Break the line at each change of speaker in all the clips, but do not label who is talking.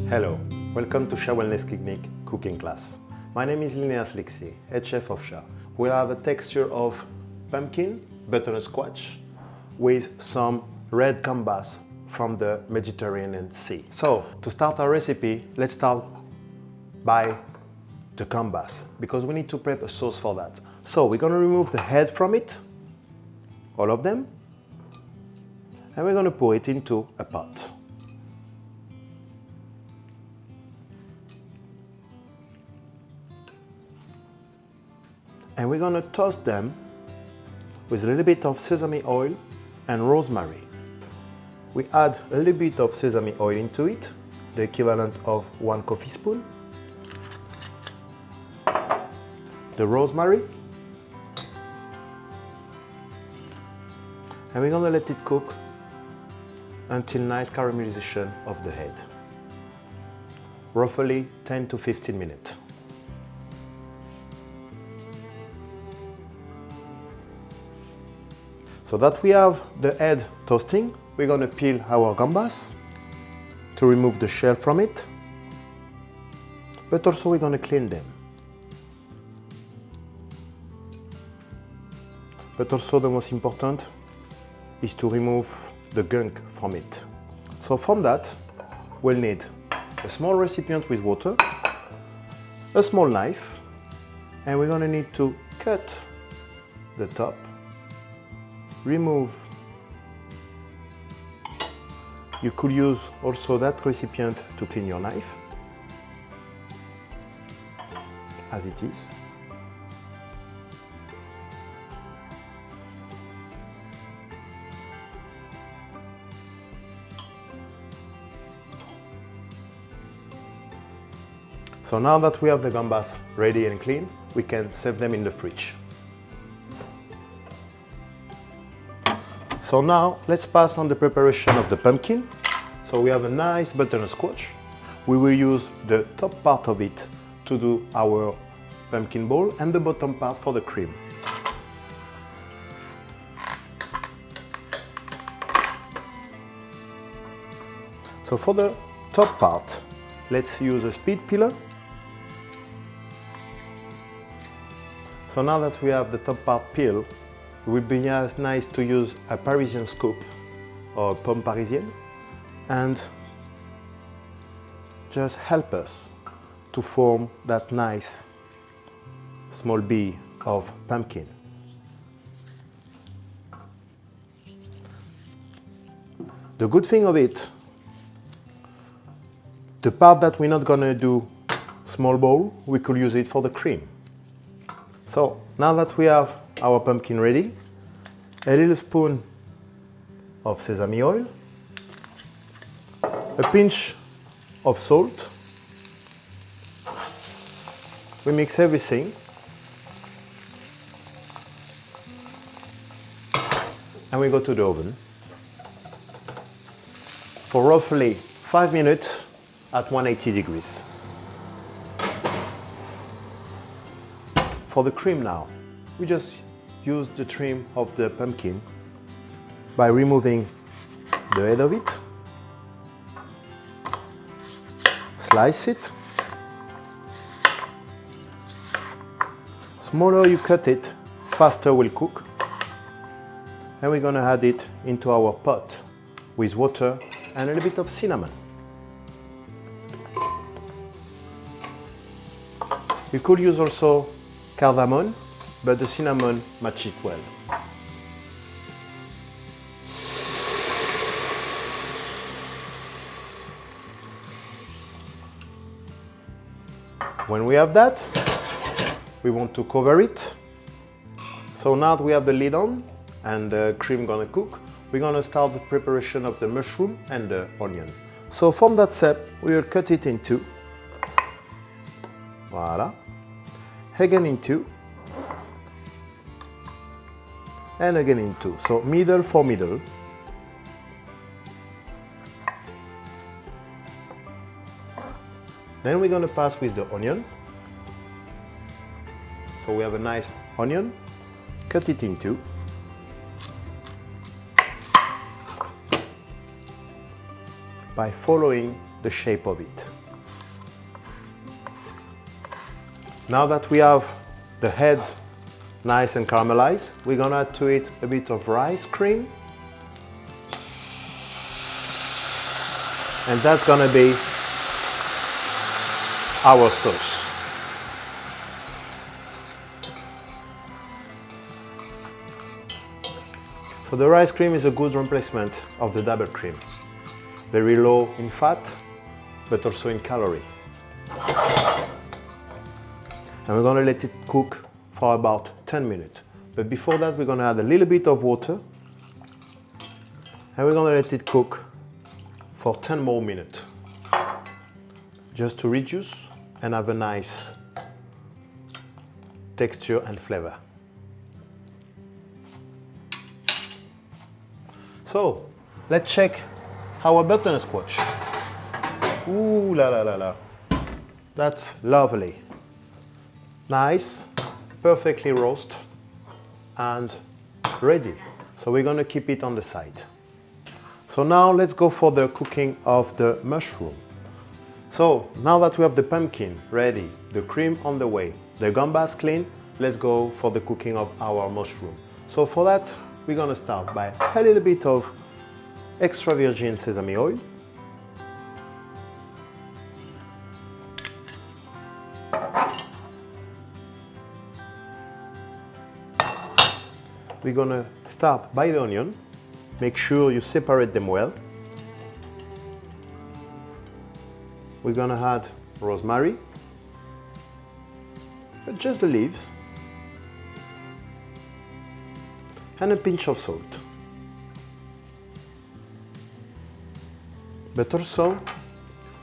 Hello, welcome to Chef Wellness Clinic cooking class. My name is Linnea Slixi, head chef of Chef. We'll have a texture of pumpkin, butternut squash, with some red gambas from the Mediterranean Sea. So, to start our recipe, let's start by the gambas, because we need to prep a sauce for that. So, we're going to remove the head from it, all of them, and we're going to pour it into a pot. And we're going to toast them with a little bit of sesame oil and rosemary. We add a little bit of sesame oil into it, the equivalent of 1 coffee spoon. The rosemary. And we're going to let it cook until nice caramelization of the head. Roughly 10 to 15 minutes. So that we have the head toasting, we're going to peel our gambas to remove the shell from it, but also we're going to clean them. But also the most important is to remove the gunk from it. So from that, we'll need a small recipient with water, a small knife, and we're going to need to cut the top. Remove. You could use also that recipient to clean your knife, as it is. So now that we have the gambas ready and clean, we can save them in the fridge. So now let's pass on the preparation of the pumpkin. So we have a nice butternut squash. We will use the top part of it to do our pumpkin ball and the bottom part for the cream. So for the top part, let's use a speed peeler. So now that we have the top part peeled, it would be nice to use a Parisian scoop or pomme parisienne and just help us to form that nice small bee of pumpkin. The good thing of it, the part that we're not gonna do small ball, we could use it for the cream. So now that we have our pumpkin ready, a little spoon of sesame oil, a pinch of salt. We mix everything and we go to the oven for roughly 5 minutes at 180 degrees. For the cream now, we just use the trim of the pumpkin by removing the head of it, slice it. Smaller you cut it, faster will cook. And we're gonna add it into our pot with water and a little bit of cinnamon. You could use also cardamom, but the cinnamon matches it well. When we have that, we want to cover it. So now that we have the lid on and the cream gonna cook, we're gonna start the preparation of the mushroom and the onion. So from that step, we will cut it in two. Voila. Again in two. And again in two. So middle for middle. Then we're going to pass with the onion. So we have a nice onion. Cut it in two. By following the shape of it. Now that we have the head nice and caramelized, we're gonna add to it a bit of rice cream. And that's gonna be our sauce. So the rice cream is a good replacement of the double cream. Very low in fat, but also in calorie. And we're gonna let it cook for about 10 minutes. But before that, we're gonna add a little bit of water and we're gonna let it cook for 10 more minutes. Just to reduce and have a nice texture and flavor. So, let's check our butternut squash. Ooh la la la la. That's lovely. Nice, perfectly roast and ready. So we're gonna keep it on the side. So now let's go for the cooking of the mushroom. So now that we have the pumpkin ready, the cream on the way, the gambas clean, let's go for the cooking of our mushroom. So for that, we're gonna start by a little bit of extra virgin sesame oil. We're gonna start by the onion. Make sure you separate them well. We're gonna add rosemary, but just the leaves, and a pinch of salt. But also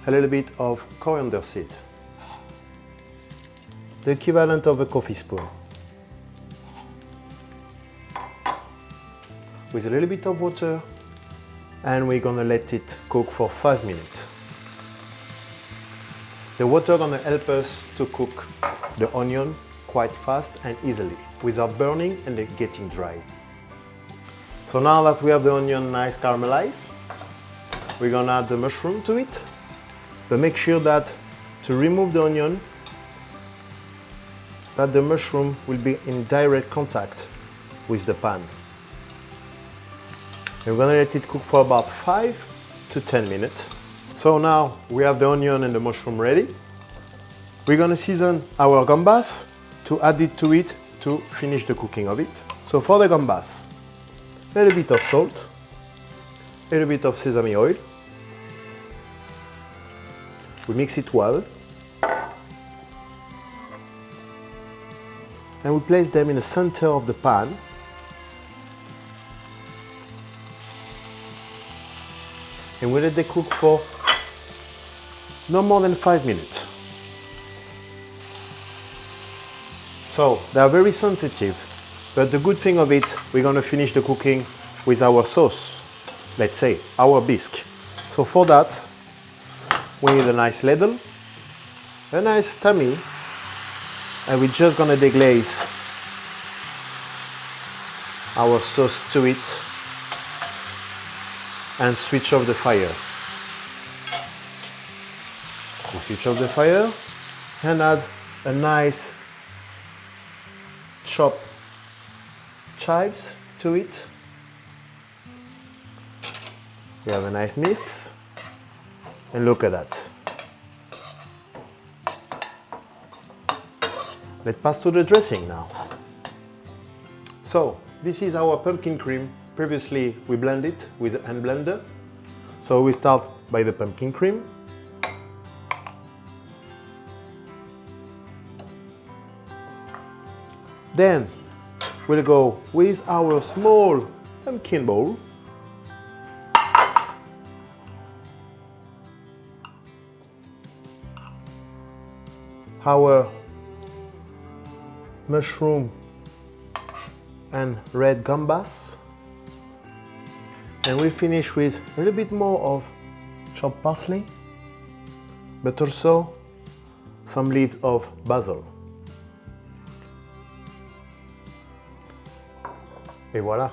a little bit of coriander seed, the equivalent of a coffee spoon. With a little bit of water, and we're gonna let it cook for 5 minutes. The water gonna help us to cook the onion quite fast and easily, without burning and getting dry. So now that we have the onion nice caramelized, we're gonna add the mushroom to it. But make sure that to remove the onion, that the mushroom will be in direct contact with the pan. And we're gonna let it cook for about 5 to 10 minutes. So now we have the onion and the mushroom ready. We're gonna season our gambas to add it to it to finish the cooking of it. So for the gambas, a little bit of salt, a little bit of sesame oil. We mix it well. And we place them in the center of the pan. And we let them cook for no more than 5 minutes. So they are very sensitive, but the good thing of it, we're gonna finish the cooking with our sauce, let's say, our bisque. So for that, we need a nice ladle, a nice tummy, and we're just gonna deglaze our sauce to it and switch off the fire. We switch off the fire and add a nice chopped chives to it. We have a nice mix, and look at that. Let's pass to the dressing now. So this is our pumpkin cream. Previously we blended it with a hand blender. So we start by the pumpkin cream. Then we'll go with our small pumpkin bowl. Our mushroom and red gambas. And we finish with a little bit more of chopped parsley, but also some leaves of basil. Et voilà.